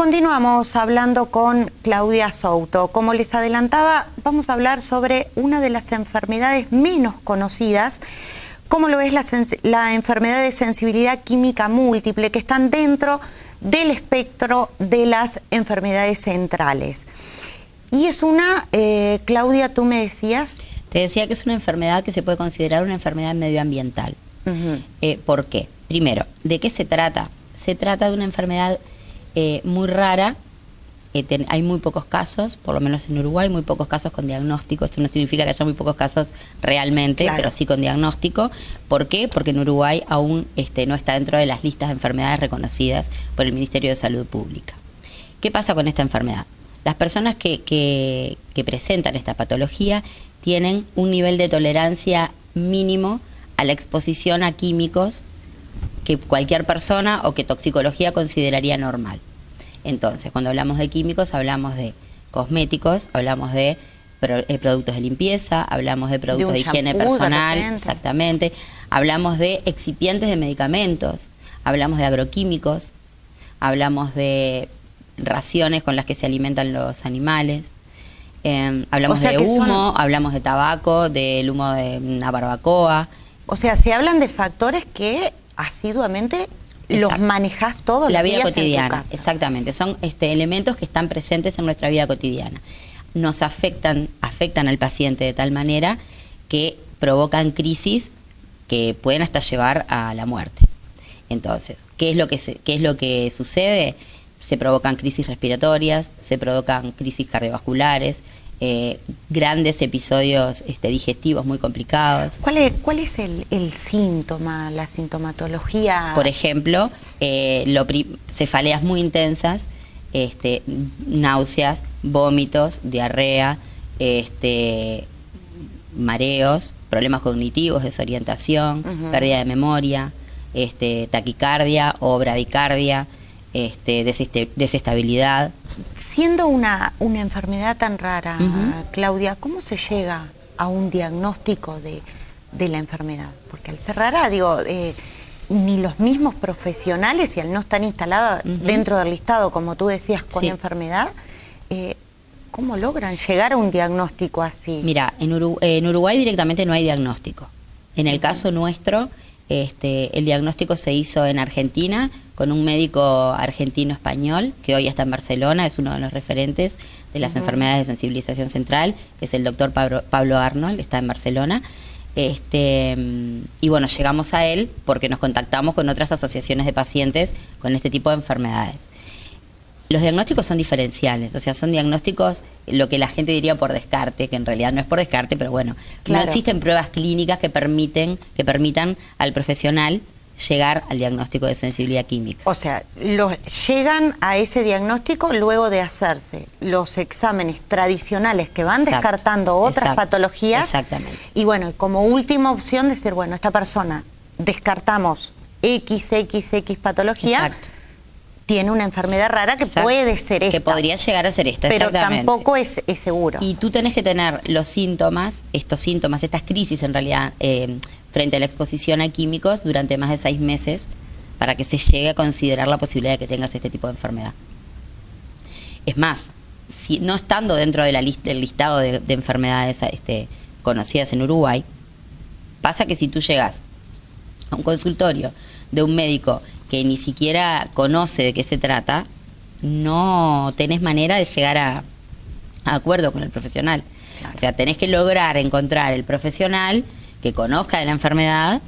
continuamos hablando con Claudia Souto. Como les adelantaba, vamos a hablar sobre una de las enfermedades menos conocidas, como lo es la enfermedad de sensibilidad química múltiple, que están dentro del espectro de las enfermedades centrales. Y es una, Claudia, tú me decías... Te decía que es una enfermedad que se puede considerar una enfermedad medioambiental. ¿Por qué? Primero, ¿de qué se trata? Se trata de una enfermedad muy rara. Hay muy pocos casos, por lo menos en Uruguay, muy pocos casos con diagnóstico. Esto no significa que haya muy pocos casos realmente, claro, pero sí con diagnóstico. ¿Por qué? Porque en Uruguay aún no está dentro de las listas de enfermedades reconocidas por el Ministerio de Salud Pública. ¿Qué pasa con esta enfermedad? Las personas que presentan esta patología tienen un nivel de tolerancia mínimo a la exposición a químicos que cualquier persona o que toxicología consideraría normal. Entonces, cuando hablamos de químicos, hablamos de cosméticos, hablamos de productos de limpieza, hablamos de productos de higiene personal, exactamente, hablamos de excipientes de medicamentos, hablamos de agroquímicos, hablamos de raciones con las que se alimentan los animales, hablamos de humo, hablamos de tabaco, del humo de una barbacoa. O sea, se hablan de factores que asiduamente los manejás todos los días en tu casa. La vida cotidiana, exactamente. Son elementos que están presentes en nuestra vida cotidiana. Nos afectan al paciente de tal manera que provocan crisis que pueden hasta llevar a la muerte. Entonces, ¿qué es lo que sucede? Se provocan crisis respiratorias, se provocan crisis cardiovasculares, grandes episodios digestivos muy complicados. ¿Cuál es el síntoma, la sintomatología? Por ejemplo, cefaleas muy intensas, náuseas, vómitos, diarrea, mareos, problemas cognitivos, desorientación, pérdida de memoria, taquicardia o bradicardia, desestabilidad. Siendo una enfermedad tan rara, Claudia, ¿cómo se llega a un diagnóstico de la enfermedad? Porque al ser rara, ni los mismos profesionales, y al no estar instalada dentro del listado, como tú decías, con enfermedad, ¿cómo logran llegar a un diagnóstico así? Mira, en Uruguay directamente no hay diagnóstico. En el caso nuestro, el diagnóstico se hizo en Argentina con un médico argentino-español que hoy está en Barcelona, es uno de los referentes de las enfermedades de sensibilización central, que es el doctor Pablo Arnold, está en Barcelona. Y bueno, llegamos a él porque nos contactamos con otras asociaciones de pacientes con este tipo de enfermedades. Los diagnósticos son diferenciales, o sea, son diagnósticos, lo que la gente diría por descarte, que en realidad no es por descarte, pero bueno, claro, no existen pruebas clínicas que permitan al profesional llegar al diagnóstico de sensibilidad química. O sea, llegan a ese diagnóstico luego de hacerse los exámenes tradicionales que van descartando otras patologías. Exactamente. Y bueno, como última opción decir, bueno, esta persona descartamos XXX patología, tiene una enfermedad rara que puede ser esta. Que podría llegar a ser esta, pero tampoco es seguro. Y tú tenés que tener los síntomas, estas crisis en realidad, frente a la exposición a químicos durante más de 6 meses para que se llegue a considerar la posibilidad de que tengas este tipo de enfermedad. Es más, si no estando dentro de del listado de enfermedades conocidas en Uruguay, pasa que si tú llegas a un consultorio de un médico que ni siquiera conoce de qué se trata, no tenés manera de llegar a acuerdo con el profesional. Claro. O sea, tenés que lograr encontrar el profesional que conozca de la enfermedad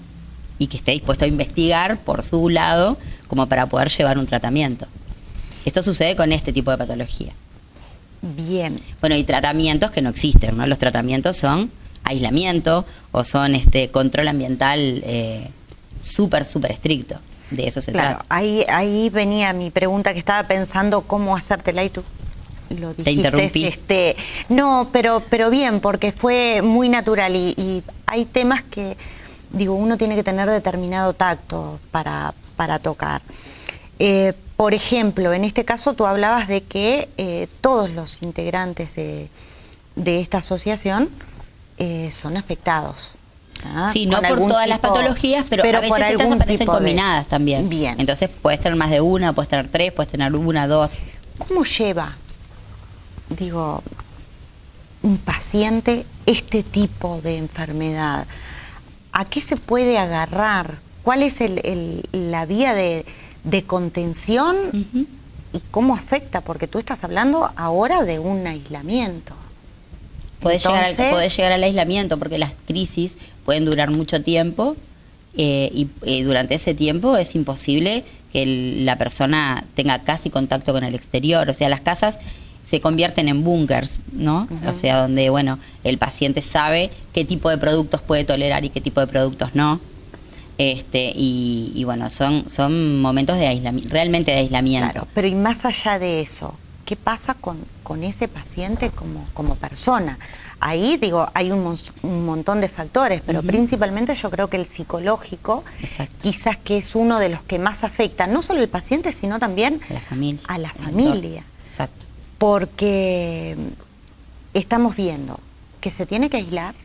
y que esté dispuesto a investigar por su lado como para poder llevar un tratamiento. Esto sucede con este tipo de patología. Bien. Bueno, y tratamientos que no existen, ¿no? Los tratamientos son aislamiento o son control ambiental súper estricto. De eso se trata. Ahí venía mi pregunta, que estaba pensando cómo hacértela y tú lo dijiste. Te interrumpí. No, pero bien, porque fue muy natural y hay temas que, uno tiene que tener determinado tacto para tocar. Por ejemplo, en este caso tú hablabas de que todos los integrantes de esta asociación son afectados. Sí, no por todas las patologías, pero a veces estas aparecen combinadas también. Bien. Entonces puedes tener más de una, puedes tener 3, puedes tener 1, 2. ¿Cómo lleva, digo, un paciente este tipo de enfermedad? ¿A qué se puede agarrar? ¿Cuál es la vía de contención? Uh-huh. ¿Y cómo afecta? Porque tú estás hablando ahora de un aislamiento. Puede llegar al aislamiento, porque las crisis pueden durar mucho tiempo y durante ese tiempo es imposible que la persona tenga casi contacto con el exterior. O sea, las casas se convierten en búnkers, ¿no? Uh-huh. O sea, donde, bueno, el paciente sabe qué tipo de productos puede tolerar y qué tipo de productos no. Y bueno, son momentos de aislamiento, realmente de aislamiento. Claro, pero y más allá de eso, ¿qué pasa con ese paciente como persona? Ahí, digo, hay un montón de factores, pero uh-huh. principalmente yo creo que el psicológico, exacto, quizás que es uno de los que más afecta, no solo al paciente, sino también a la familia. Exacto. Porque estamos viendo que se tiene que aislar,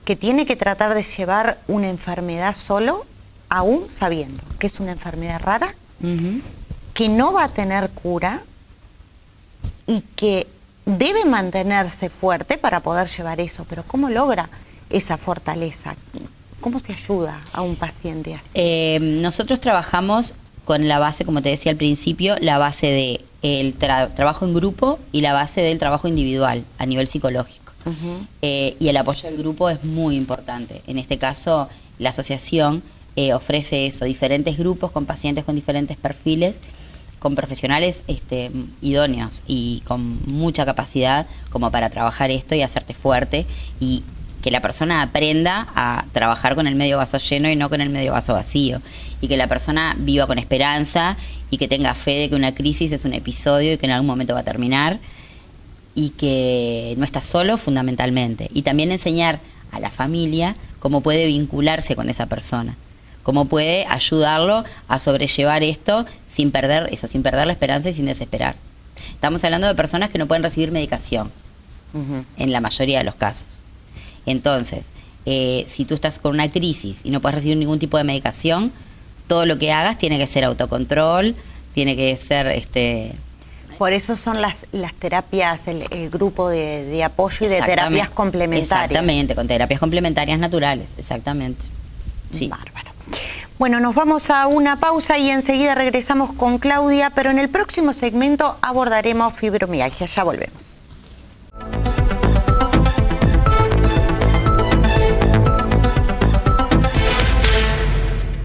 que tiene que tratar de llevar una enfermedad solo, aún sabiendo que es una enfermedad rara, uh-huh, que no va a tener cura y que debe mantenerse fuerte para poder llevar eso. Pero ¿cómo logra esa fortaleza? ¿Cómo se ayuda a un paciente así? Nosotros trabajamos con la base, como te decía al principio, la base de el trabajo en grupo y la base del trabajo individual a nivel psicológico. Uh-huh. Y el apoyo del grupo es muy importante. En este caso, la asociación ofrece eso, diferentes grupos con pacientes con diferentes perfiles, con profesionales idóneos y con mucha capacidad como para trabajar esto y hacerte fuerte y que la persona aprenda a trabajar con el medio vaso lleno y no con el medio vaso vacío, y que la persona viva con esperanza y que tenga fe de que una crisis es un episodio y que en algún momento va a terminar y que no está solo fundamentalmente. Y también enseñar a la familia cómo puede vincularse con esa persona, cómo puede ayudarlo a sobrellevar esto sin perder la esperanza y sin desesperar. Estamos hablando de personas que no pueden recibir medicación, uh-huh, en la mayoría de los casos. Entonces, si tú estás con una crisis y no puedes recibir ningún tipo de medicación, todo lo que hagas tiene que ser autocontrol, tiene que ser... Por eso son las terapias, el grupo de apoyo y de terapias complementarias. Exactamente, con terapias complementarias naturales, exactamente. Sí. Bárbaro. Bueno, nos vamos a una pausa y enseguida regresamos con Claudia, pero en el próximo segmento abordaremos fibromialgia. Ya volvemos.